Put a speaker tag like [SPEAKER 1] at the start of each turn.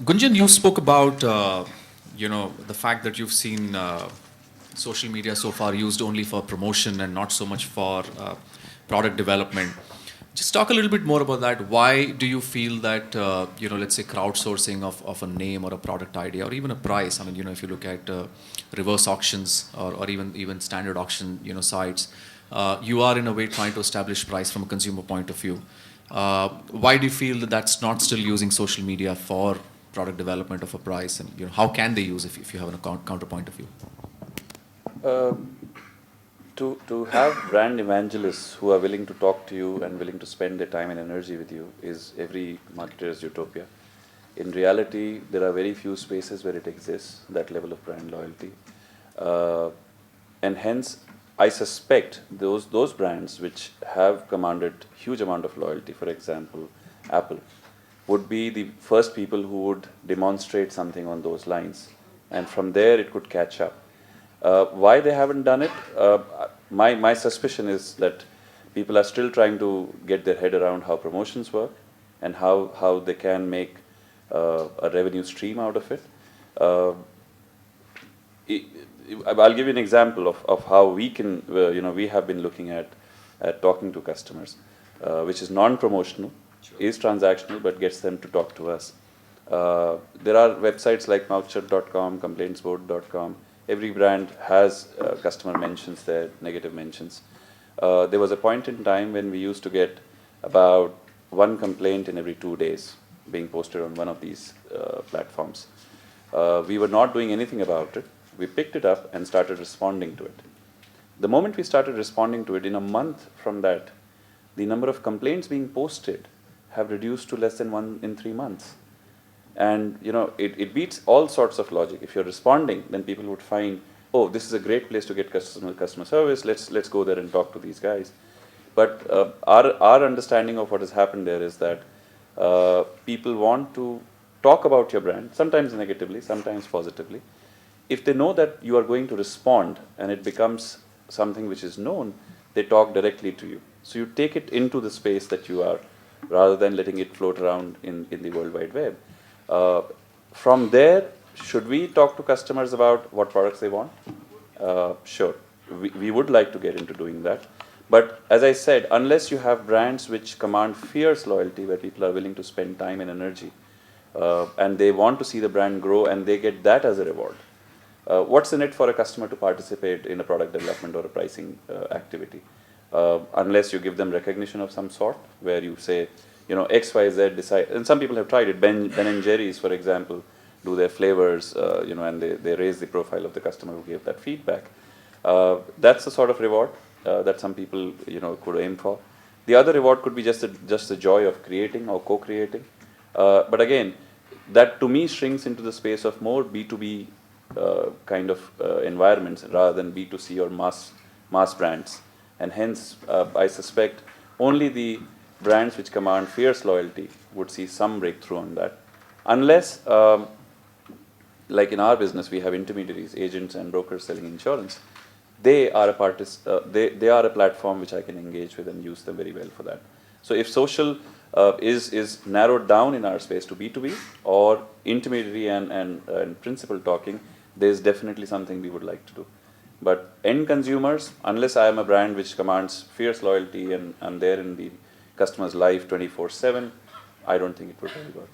[SPEAKER 1] Gunjan, you spoke about the fact that you've seen social media so far used only for promotion and not so much for product development. Just talk a little bit more about that. Why do you feel that let's say crowdsourcing of a name or a product idea or even a price? I mean, if you look at reverse auctions or even standard auction sites, you are in a way trying to establish price from a consumer point of view. Why do you feel that that's not still using social media for product development of a price, and how can they use if you have a counterpoint of view?
[SPEAKER 2] Uh, to have brand evangelists who are willing to talk to you and willing to spend their time and energy with you is every marketer's utopia. In reality, there are very few spaces where it exists, that level of brand loyalty. Uh, and hence, I suspect those brands which have commanded huge amount of loyalty, for example, Apple, would be the first people who would demonstrate something on those lines. And from there, it could catch up. Why they haven't done it? My suspicion is that people are still trying to get their head around how promotions work and how they can make a revenue stream out of it. Uh, I'll give you an example of how we can, we have been looking at talking to customers, which is non-promotional, is transactional, but gets them to talk to us. There are websites like mouthshut.com, complaintsboard.com. Every brand has customer mentions there, negative mentions. There was a point in time when we used to get about one complaint in every 2 days being posted on one of these platforms. We were not doing anything about it. We picked it up and started responding to it. The moment we started responding to it, in a month from that, the number of complaints being posted have reduced to less than 1 in 3 months. And it beats all sorts of logic. If you're responding, then people would find, oh, this is a great place to get customer service. Let's go there and talk to these guys. But our understanding of what has happened there is that people want to talk about your brand, sometimes negatively, sometimes positively. If they know that you are going to respond and it becomes something which is known, they talk directly to you. So you take it into the space that you are, rather than letting it float around in the World Wide Web. From there, should we talk to customers about what products they want? Sure, we would like to get into doing that. But as I said, unless you have brands which command fierce loyalty, where people are willing to spend time and energy, and they want to see the brand grow and they get that as a reward, what's in it for a customer to participate in a product development or a pricing activity? Unless you give them recognition of some sort, where you say, XYZ decide, and some people have tried it. Ben and Jerry's, for example, do their flavors, and they raise the profile of the customer who gave that feedback. That's the sort of reward that some people, could aim for. The other reward could be just the joy of creating or co-creating. But again, that to me shrinks into the space of more B2B kind of environments rather than B2C or mass brands. And hence, I suspect only the brands which command fierce loyalty would see some breakthrough on that. Unless, like in our business, we have intermediaries, agents and brokers selling insurance. They are they are a platform which I can engage with and use them very well for that. So if social is narrowed down in our space to B2B or intermediary and principal talking, there's definitely something we would like to do. But end consumers, unless I am a brand which commands fierce loyalty and I'm there in the customer's life 24/7, I don't think it would really work.